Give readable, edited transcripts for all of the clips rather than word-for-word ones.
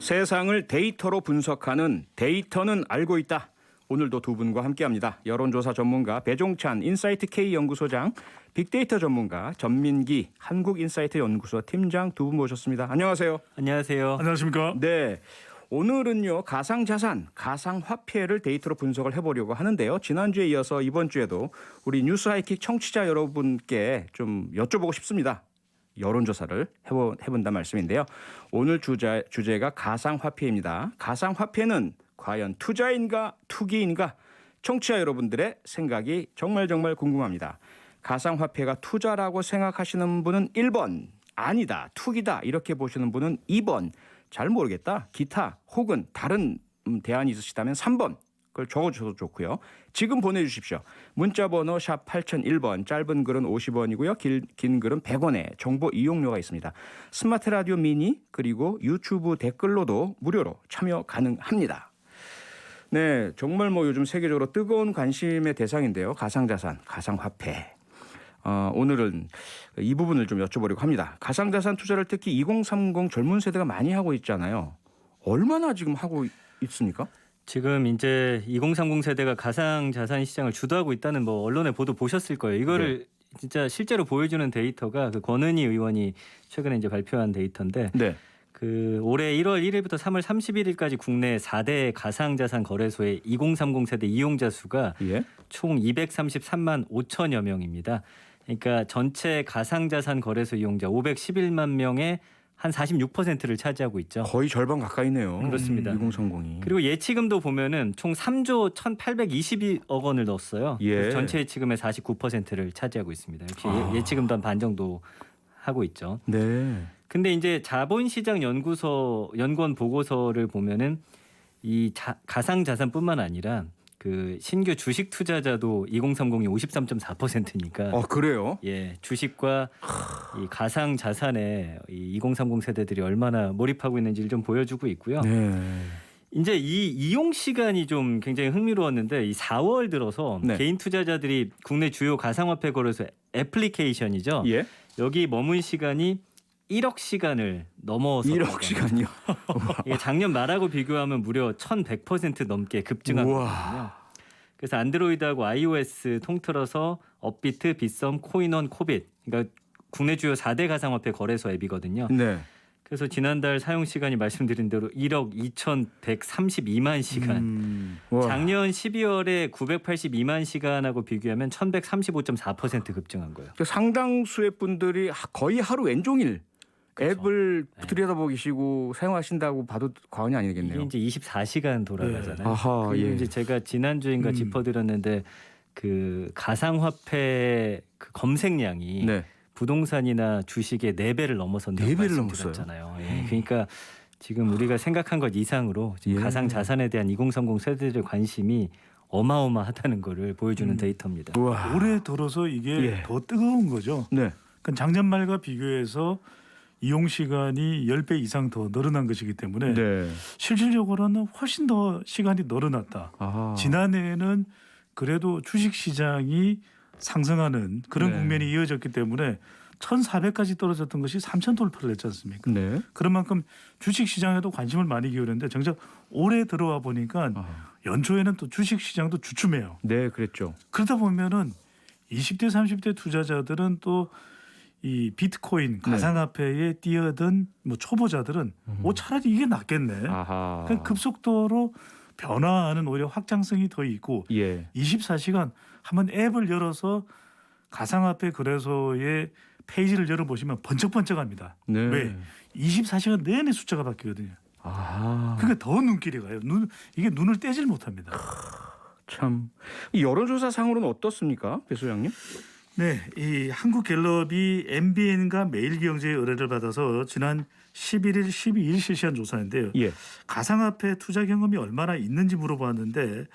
세상을 데이터로 분석하는 데이터는 알고 있다. 오늘도 두 분과 함께합니다. 여론조사 전문가 배종찬 인사이트K 연구소장, 빅데이터 전문가 전민기 한국인사이트 연구소 팀장 두 분 모셨습니다. 안녕하세요. 안녕하세요. 안녕하십니까? 네. 오늘은요, 가상자산, 가상화폐를 데이터로 분석을 해보려고 하는데요. 지난주에 이어서 이번 주에도 우리 뉴스 하이킥 청취자 여러분께 좀 여쭤보고 싶습니다. 여론조사를 해본다 말씀인데요. 오늘 주제가 가상화폐입니다. 가상화폐는 과연 투자인가 투기인가? 청취자 여러분들의 생각이 정말 궁금합니다. 가상화폐가 투자라고 생각하시는 분은 1번, 아니다, 투기다 이렇게 보시는 분은 2번, 잘 모르겠다, 기타 혹은 다른 대안이 있으시다면 3번. 그걸 적어주셔도 좋고요. 지금 보내주십시오. 문자번호 샵 8001번, 짧은 글은 50원이고요. 긴 글은 100원의 정보 이용료가 있습니다. 스마트 라디오 미니 그리고 유튜브 댓글로도 무료로 참여 가능합니다. 네, 정말 요즘 세계적으로 뜨거운 관심의 대상인데요. 가상자산, 가상화폐. 오늘은 이 부분을 좀 여쭤보려고 합니다. 가상자산 투자를 특히 2030 젊은 세대가 많이 하고 있잖아요. 얼마나 지금 하고 있습니까? 지금 이제 2030 세대가 가상자산 시장을 주도하고 있다는 언론의 보도 보셨을 거예요. 이거를 진짜 실제로 보여주는 데이터가 그 권은희 의원이 최근에 이제 발표한 데이터인데 그 올해 1월 1일부터 3월 31일까지 국내 4대 가상자산 거래소의 2030 세대 이용자 수가 총 233만 5천여 명입니다. 그러니까 전체 가상자산 거래소 이용자 511만 명의 한 46%를 차지하고 있죠. 거의 절반 가까이네요. 그렇습니다. 2030이. 그리고 예치금도 보면은 총 3조 1,822억 원을 넣었어요. 전체 예치금의 49%를 차지하고 있습니다. 역시 예치금도 한 반 정도 하고 있죠. 네. 근데 이제 자본시장 연구원 보고서를 보면은 이 가상자산뿐만 아니라 그 신규 주식 투자자도 2030이 53.4%니까. 그래요? 예, 주식과 이 가상 자산에 이 2030 세대들이 얼마나 몰입하고 있는지를 좀 보여주고 있고요. 네. 이제 이 이용 시간이 좀 굉장히 흥미로웠는데 이 4월 들어서 개인 투자자들이 국내 주요 가상화폐 거래소 애플리케이션이죠. 여기 머문 시간이 1억 시간을 넘어서 1억 시간이요? 이게 작년 말하고 비교하면 무려 1,100% 넘게 급증한 거거든요. 그래서 안드로이드하고 iOS 통틀어서 업비트, 빗썸, 코인원, 코빗, 그러니까 국내 주요 4대 가상화폐 거래소 앱이거든요. 네. 그래서 지난달 사용 시간이 말씀드린 대로 1억 2,132만 시간. 작년 12월에 982만 시간하고 비교하면 1,135.4% 급증한 거예요. 상당수의 분들이 거의 하루 왼종일 앱을 들여다보시고 사용하신다고 봐도 과언이 아니겠네요. 이게 이제 24시간 돌아가잖아요. 아하, 그리고 이제 제가 지난주인가 짚어드렸는데 그 가상화폐 그 검색량이 부동산이나 주식의 4배를 넘어선다고 말씀드렸잖아요. 그러니까 지금 우리가 생각한 것 이상으로 지금 가상자산에 대한 2030 세대들의 관심이 어마어마하다는 거를 보여주는 데이터입니다. 올해 들어서 이게 더 뜨거운 거죠. 그러니까 작년 말과 비교해서 이용 시간이 10배 이상 더 늘어난 것이기 때문에 실질적으로는 훨씬 더 시간이 늘어났다. 지난해에는 그래도 주식시장이 상승하는 그런 국면이 이어졌기 때문에 1,400까지 떨어졌던 것이 3,000 돌파를 했지 않습니까? 그런 만큼 주식시장에도 관심을 많이 기울였는데 정작 올해 들어와 보니까 연초에는 또 주식시장도 주춤해요. 네, 그랬죠. 그러다 보면은 20대 30대 투자자들은 또 이 비트코인 가상화폐에 뛰어든 초보자들은 차라리 이게 낫겠네. 그러니까 급속도로 변화하는 오히려 확장성이 더 있고 24시간 한번 앱을 열어서 가상화폐 거래소의 페이지를 열어보시면 번쩍번쩍합니다. 왜? 24시간 내내 숫자가 바뀌거든요. 그러니까 더 눈길이 가요. 이게 눈을 떼질 못합니다. 참, 이 여론조사 상으로는 어떻습니까, 배 소장님? 네, 이 한국갤럽이 MBN과 매일경제의 의뢰를 받아서 지난 11일, 12일 실시한 조사인데요. 가상화폐 투자 경험이 얼마나 있는지 물어봤는데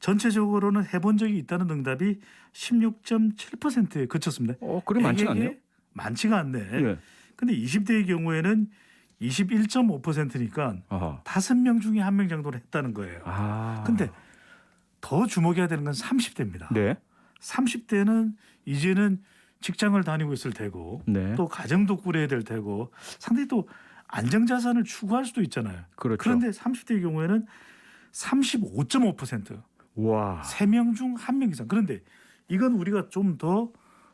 전체적으로는 해본 적이 있다는 응답이 16.7%에 그쳤습니다. 그래 많지가 않네요. 많지가 않네. 근데 20대의 경우에는 21.5%니까 5명 중에 1명 정도는 했다는 거예요. 근데 더 주목해야 되는 건 30대입니다. 30대는 이제는 직장을 다니고 있을 테고 또 가정도 꾸려야 될 테고 상당히 또 안정자산을 추구할 수도 있잖아요. 그렇죠. 그런데 30대의 경우에는 35.5%. 와. 3명 중 1명 이상. 그런데 이건 우리가 좀 더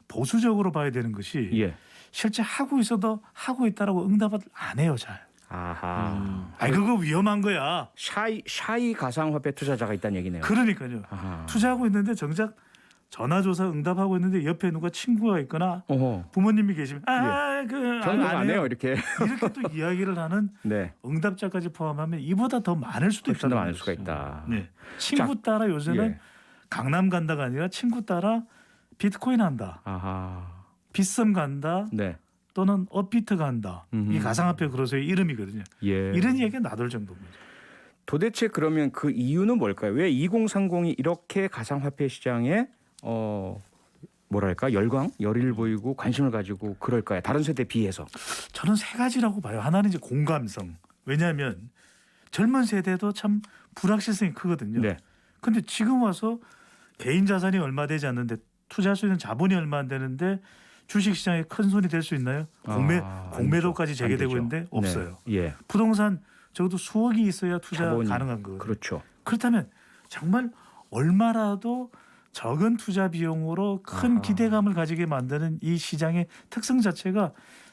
보수적으로 봐야 되는 것이 예. 실제 하고 있어도 하고 있다라고 응답을 안 해요, 잘. 아하. 아이 그거 위험한 거야. 샤이 가상화폐 투자자가 있다는 얘기네요. 그러니까요. 아하. 투자하고 있는데 정작 전화조사 응답하고 있는데 옆에 누가 친구가 있거나 어허. 부모님이 계시면 저는 그거 안 해요. 이렇게. 이렇게 또 이야기를 하는 네. 응답자까지 포함하면 이보다 더 많을 수도 훨씬 더 있다는 많을 거죠. 수가 있다. 네. 친구 따라 요새는 예. 강남 간다가 아니라 친구 따라 비트코인 한다. 아하. 빗썸 간다. 네. 또는 업비트 간다. 이 가상화폐 그로서의 이름이거든요. 예. 이런 얘기가 나돌 정도인 거죠. 도대체 그러면 그 이유는 뭘까요? 왜 2030이 이렇게 가상화폐 시장에 뭐랄까 열의를 보이고 관심을 가지고 그럴까요? 다른 세대에 비해서. 저는 세 가지라고 봐요. 하나는 이제 공감성. 왜냐하면 젊은 세대도 참 불확실성이 크거든요. 네. 근데 지금 와서 개인 자산이 얼마 되지 않는데 투자할 수 있는 자본이 얼마 안 되는데 주식시장에 큰 손이 될 수 있나요? 공매도까지 재개되고 있는데 없어요. 네. 예. 부동산 적어도 수억이 있어야 투자 자본이, 가능한 거거든요. 그렇죠. 그렇다면 정말 얼마라도 적은 투자 비용으로 큰 기대감을 가지게 만드는 이 시장의 특성 자체가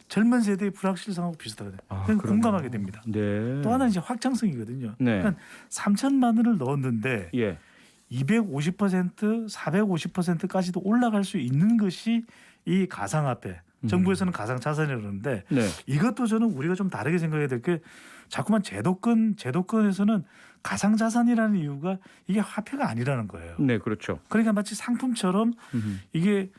젊은 세대의 불확실성하고 비슷하거든요. 그냥 공감하게 됩니다. 네. 또 하나 이제 확장성이거든요. 네. 그러니까 3천만 원을 넣었는데 예. 250%, 450%까지도 올라갈 수 있는 것이 이 가상화폐. 정부에서는 가상자산이라고 그러는데 네. 이것도 저는 우리가 좀 다르게 생각해야 될 게 자꾸만 제도권에서는 가상자산이라는 이유가 이게 화폐가 아니라는 거예요. 네, 그렇죠. 그러니까 마치 상품처럼 이게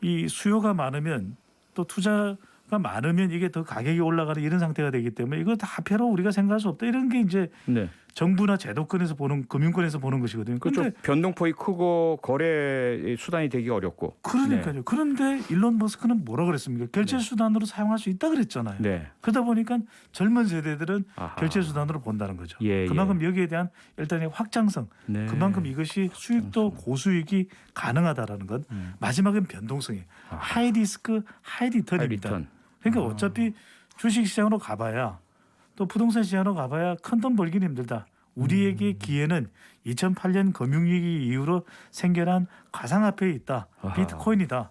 이 수요가 많으면 또 투자가 많으면 이게 더 가격이 올라가는 이런 상태가 되기 때문에 이거 다 화폐로 우리가 생각할 수 없다. 이런 게 이제 네. 정부나 제도권에서 보는 금융권에서 보는 것이거든요. 그렇죠. 그런데 변동폭이 크고 거래 수단이 되기 어렵고. 그러니까요. 네. 그런데 일론 머스크는 뭐라 그랬습니까? 결제 수단으로 사용할 수 있다 그랬잖아요. 네. 그러다 보니까 젊은 세대들은 아하. 결제 수단으로 본다는 거죠. 예, 그만큼 여기에 대한 일단의 확장성, 네. 그만큼 이것이 수익도 고수익이 가능하다라는 것. 마지막은 변동성이 하이 리스크, 하이 리턴입니다. 하이 리턴. 그러니까 어차피 주식 시장으로 가봐야 또 부동산 시장으로 가봐야 큰 돈 벌기는 힘들다. 우리에게 기회는 2008년 금융위기 이후로 생겨난 가상화폐에 있다. 아하. 비트코인이다.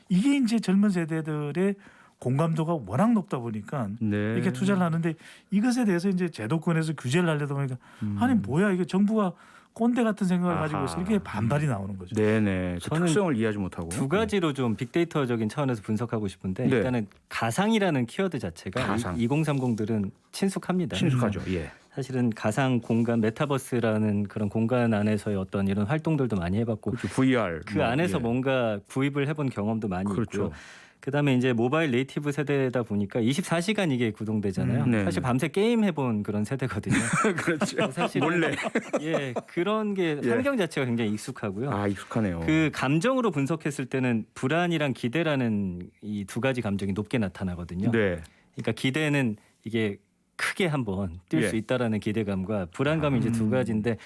이게 이제 젊은 세대들의 공감도가 워낙 높다 보니까 네. 이렇게 투자를 하는데 이것에 대해서 이제 제도권에서 규제를 하려다 보니까 아니 뭐야 이게 정부가 꼰대 같은 생각을 가지고 있어 이렇게 반발이 나오는 거죠. 네네. 그 저는 특성을 이해하지 못하고. 두 가지로 좀 빅데이터적인 차원에서 분석하고 싶은데 네. 일단은 가상이라는 키워드 자체가 가상. 2030들은 친숙합니다. 친숙하죠. 예. 사실은 가상 공간 메타버스라는 그런 공간 안에서의 어떤 이런 활동들도 많이 해봤고 그렇죠. VR. 그 안에서 뭔가 구입을 해본 경험도 많이 그렇죠. 있고요. 그다음에 이제 모바일 네이티브 세대다 보니까 24시간 이게 구동되잖아요. 네. 사실 밤새 게임 해본 그런 세대거든요. 그렇죠. 사실 몰래. 예 그런 게 예. 환경 자체가 굉장히 익숙하고요. 아, 익숙하네요. 그 감정으로 분석했을 때는 불안이랑 기대라는 이 두 가지 감정이 높게 나타나거든요. 네. 그러니까 기대는 이게 크게 한번 뛸 수 예. 있다라는 기대감과 불안감이 이제 두 가지인데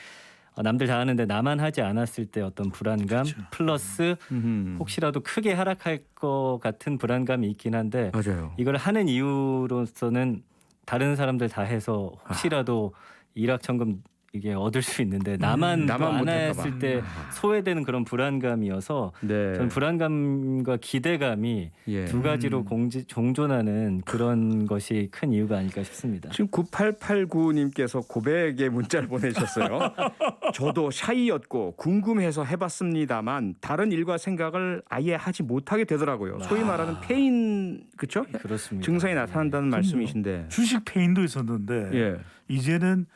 남들 다 하는데 나만 하지 않았을 때 어떤 불안감 그렇죠. 플러스 혹시라도 크게 하락할 것 같은 불안감이 있긴 한데 맞아요. 이걸 하는 이유로서는 다른 사람들 다 해서 혹시라도 일확천금 이게 얻을 수 있는데 나만 나만 안 못할까 했을 봐. 때 소외되는 그런 불안감이어서 네. 저는 불안감과 기대감이 예. 두 가지로 공존하는 그런 것이 큰 이유가 아닐까 싶습니다. 지금 9889님께서 고백의 문자를 보내주셨어요. 저도 샤이였고 궁금해서 해봤습니다만 다른 일과 생각을 아예 하지 못하게 되더라고요. 소위 말하는 페인 그렇죠? 그렇습니다. 증상이 나타난다는 말씀이신데. 주식 페인도 있었는데 예. 이제는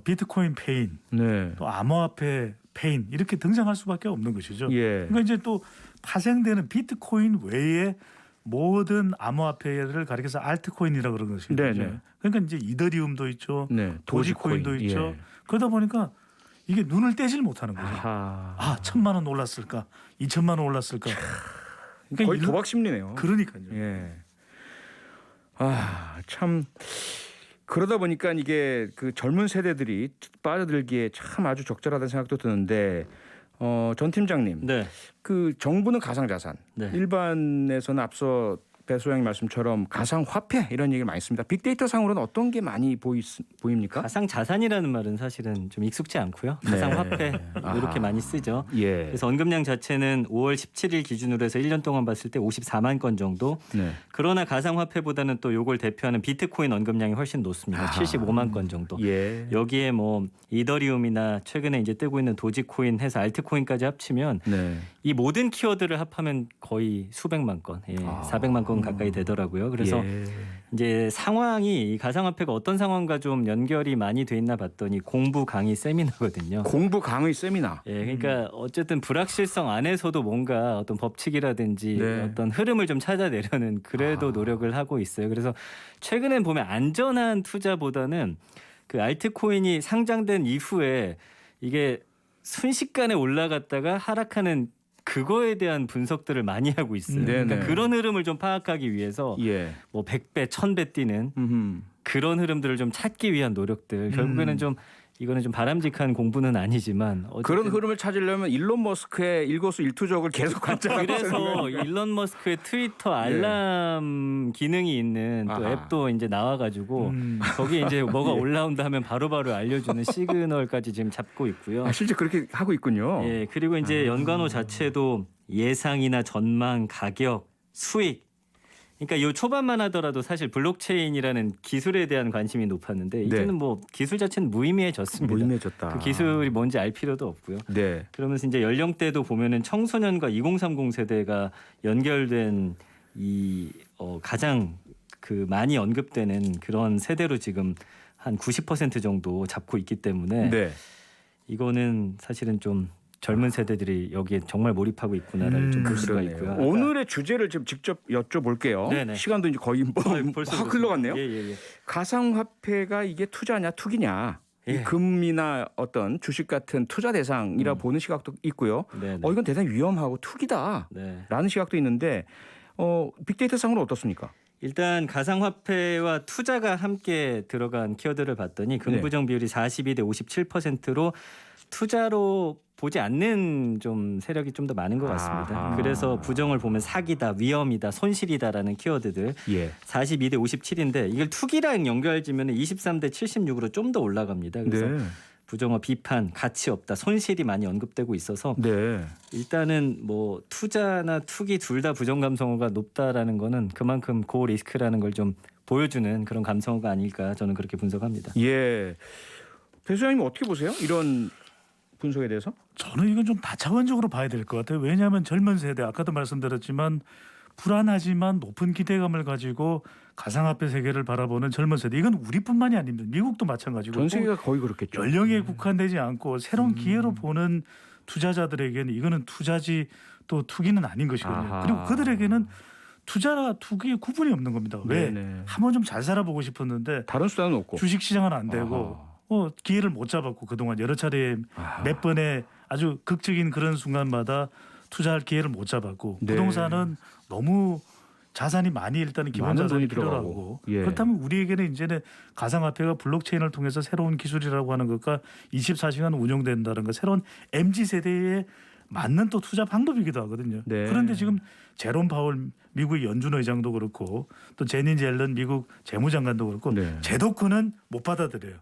비트코인 페인, 네. 또 암호화폐 페인 이렇게 등장할 수밖에 없는 것이죠. 예. 그러니까 이제 또 파생되는 비트코인 외에 모든 암호화폐를 가리켜서 알트코인이라고 그러는 것이거든요. 네네. 그러니까 이제 이더리움도 있죠, 네. 도지코인도 도지코인. 있죠. 예. 그러다 보니까 이게 눈을 떼질 못하는 거죠. 아하. 아, 1,000만 원 올랐을까, 2,000만 원 올랐을까. 그러니까 거의 이런- 도박 심리네요. 그러니까요. 예. 아, 참 그러다 보니까 이게 그 젊은 세대들이 빠져들기에 참 아주 적절하다는 생각도 드는데 전 팀장님, 네. 그 정부는 가상자산, 네. 일반에서는 앞서 배 소장님 말씀처럼 가상화폐 이런 얘기를 많이 씁니다. 빅데이터 상으로는 어떤 게 많이 보입니까? 가상자산이라는 말은 사실은 좀 익숙지 않고요. 가상화폐 이렇게 많이 쓰죠. 예. 그래서 언급량 자체는 5월 17일 기준으로 해서 1년 동안 봤을 때 54만 건 정도. 네. 그러나 가상화폐보다는 또 요걸 대표하는 비트코인 언급량이 훨씬 높습니다. 75만 건 정도. 예. 여기에 뭐 이더리움이나 최근에 이제 뜨고 있는 도지코인 해서 알트코인까지 합치면 네. 이 모든 키워드를 합하면 거의 수백만 건, 400만 건 가까이 되더라고요. 그래서 예. 이제 상황이 이 가상화폐가 어떤 상황과 좀 연결이 많이 돼 있나 봤더니 공부 강의 세미나거든요. 공부 강의 세미나. 예, 그러니까 어쨌든 불확실성 안에서도 뭔가 어떤 법칙이라든지 네. 어떤 흐름을 좀 찾아내려는 그래도 노력을 하고 있어요. 그래서 최근엔 보면 안전한 투자보다는 그 알트코인이 상장된 이후에 이게 순식간에 올라갔다가 하락하는 그거에 대한 분석들을 많이 하고 있어요. 그러니까 그런 흐름을 좀 파악하기 위해서 예. 뭐 100배, 1000배 뛰는 그런 흐름들을 좀 찾기 위한 노력들. 결국에는 좀 이거는 좀 바람직한 공부는 아니지만 그런 흐름을 찾으려면 일론 머스크의 일거수일투족을 계속 관찰하고 그래서 일론 머스크의 트위터 알람 기능이 있는 또 앱도 이제 나와가지고 거기에 이제 뭐가 올라온다 하면 바로바로 알려주는 시그널까지 지금 잡고 있고요. 실제 그렇게 하고 있군요. 예, 그리고 이제 연관어 자체도 예상이나 전망, 가격, 수익. 그러니까 이 초반만 하더라도 사실 블록체인이라는 기술에 대한 관심이 높았는데 이제는 뭐 기술 자체는 무의미해졌습니다. 무의미해졌다. 그 기술이 뭔지 알 필요도 없고요. 네. 그러면서 이제 연령대도 보면은 청소년과 2030 세대가 연결된 이 가장 그 많이 언급되는 그런 세대로 지금 한 90% 정도 잡고 있기 때문에 네. 이거는 사실은 좀 젊은 세대들이 여기에 정말 몰입하고 있구나를 좀 볼 수가 있고요. 오늘의 주제를 좀 직접 여쭤볼게요. 네네. 시간도 이제 거의 벌써 확 흘러갔네요. 예. 가상화폐가 이게 투자냐 투기냐. 이 금이나 어떤 주식 같은 투자 대상이라 보는 시각도 있고요. 네네. 이건 대단히 위험하고 투기다라는 시각도 있는데 빅데이터 상으로 어떻습니까? 일단 가상화폐와 투자가 함께 들어간 키워드를 봤더니 긍부정 비율이 42대 57%로 투자로 보지 않는 좀 세력이 좀 더 많은 것 같습니다. 그래서 부정을 보면 사기다, 위험이다, 손실이다라는 키워드들 42대 57인데 이걸 투기랑 연결지면 23대 76으로 좀 더 올라갑니다. 그래서 부정어 비판, 가치 없다, 손실이 많이 언급되고 있어서 일단은 뭐 투자나 투기 둘 다 부정 감성어가 높다라는 거는 그만큼 고 리스크라는 걸 좀 보여주는 그런 감성어가 아닐까 저는 그렇게 분석합니다. 예. 배 소장님 어떻게 보세요? 이런 분석에 대해서? 저는 이건 좀 다차원적으로 봐야 될 것 같아요. 왜냐하면 젊은 세대 아까도 말씀드렸지만 불안하지만 높은 기대감을 가지고 가상화폐 세계를 바라보는 젊은 세대. 이건 우리뿐만이 아닙니다. 미국도 마찬가지고. 전 세계가 거의 그렇겠죠. 연령에 국한되지 않고 새로운 기회로 보는 투자자들에게는 이거는 투자지 또 투기는 아닌 것이거든요. 그리고 그들에게는 투자와 투기의 구분이 없는 겁니다. 왜? 한번 좀 잘 살아보고 싶었는데 다른 수단은 없고 주식시장은 안 되고 기회를 못 잡았고 그동안 여러 차례 몇 번의 아주 극적인 그런 순간마다 투자할 기회를 못 잡았고 부동산은 너무 자산이 많이 일단은 기본 자산이 필요하고 그렇다면 우리에게는 이제는 가상화폐가 블록체인을 통해서 새로운 기술이라고 하는 것과 24시간 운영된다는 것 새로운 MZ세대에 맞는 또 투자 방법이기도 하거든요. 그런데 지금 제롬 파월 미국의 연준 의장도 그렇고 또 제니 옐런 미국 재무장관도 그렇고 제도권은 못 받아들여요.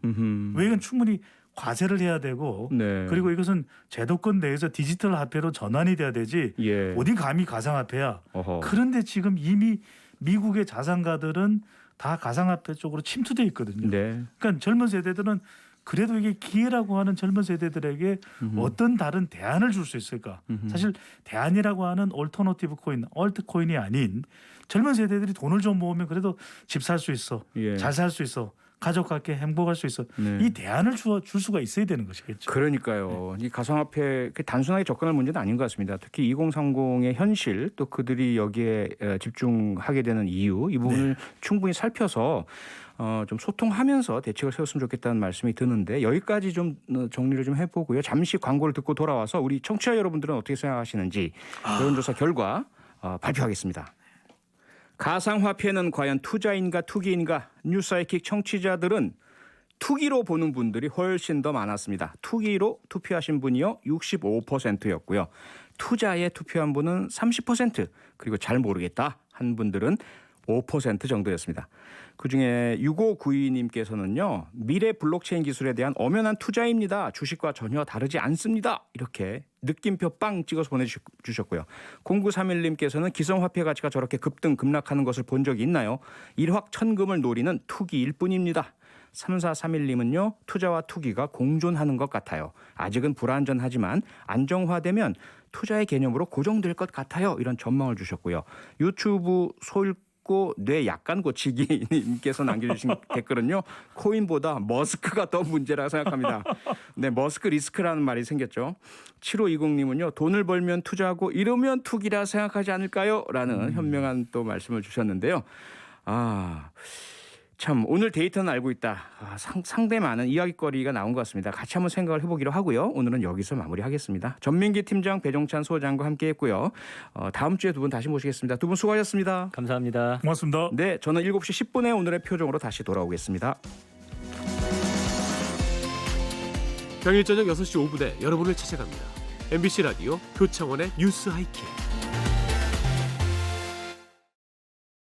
왜 이건 충분히 과세를 해야 되고 그리고 이것은 제도권 내에서 디지털 화폐로 전환이 돼야 되지 어디 감히 가상화폐야. 그런데 지금 이미 미국의 자산가들은 다 가상화폐 쪽으로 침투돼 있거든요. 그러니까 젊은 세대들은 그래도 이게 기회라고 하는 젊은 세대들에게 어떤 다른 대안을 줄 수 있을까? 사실 대안이라고 하는 얼터너티브 코인, 얼트코인이 아닌 젊은 세대들이 돈을 좀 모으면 그래도 집 살 수 있어, 잘 살 수 있어, 가족과 함께 행복할 수 있어. 이 대안을 줄 수가 있어야 되는 것이겠죠. 그러니까요. 이 가상화폐 단순하게 접근할 문제는 아닌 것 같습니다. 특히 2030의 현실 또 그들이 여기에 집중하게 되는 이유 이 부분을 충분히 살펴서 좀 소통하면서 대책을 세웠으면 좋겠다는 말씀이 드는데 여기까지 좀 정리를 좀 해보고요. 잠시 광고를 듣고 돌아와서 우리 청취자 여러분들은 어떻게 생각하시는지 여론조사 결과 발표하겠습니다. 가상화폐는 과연 투자인가 투기인가? 뉴스아이킥 청취자들은 투기로 보는 분들이 훨씬 더 많았습니다. 투기로 투표하신 분이요 65%였고요. 투자에 투표한 분은 30% 그리고 잘 모르겠다 한 분들은 5% 정도였습니다. 그중에 6592님께서는요. 미래 블록체인 기술에 대한 엄연한 투자입니다. 주식과 전혀 다르지 않습니다. 이렇게 느낌표 빵 찍어서 보내주셨고요. 0931님께서는 기성화폐 가치가 저렇게 급등 급락하는 것을 본 적이 있나요? 일확천금을 노리는 투기일 뿐입니다. 3431님은요. 투자와 투기가 공존하는 것 같아요. 아직은 불안전하지만 안정화되면 투자의 개념으로 고정될 것 같아요. 이런 전망을 주셨고요. 유튜브 뇌 약간 고치기 님께서 남겨주신 댓글은요. 코인보다 머스크가 더 문제라고 생각합니다. 네, 머스크 리스크라는 말이 생겼죠. 7520님은요. 돈을 벌면 투자하고 잃으면 투기라 생각하지 않을까요? 라는 현명한 또 말씀을 주셨는데요. 참 오늘 데이터는 알고 있다. 상당히 많은 이야기거리가 나온 것 같습니다. 같이 한번 생각을 해보기로 하고요. 오늘은 여기서 마무리하겠습니다. 전민기 팀장, 배종찬 소장과 함께했고요. 다음 주에 두 분 다시 모시겠습니다. 두 분 수고하셨습니다. 감사합니다. 고맙습니다. 네, 저는 7시 10분에 오늘의 표정으로 다시 돌아오겠습니다. 평일 저녁 6시 5분에 여러분을 찾아갑니다. MBC 라디오 표창원의 뉴스 하이킥.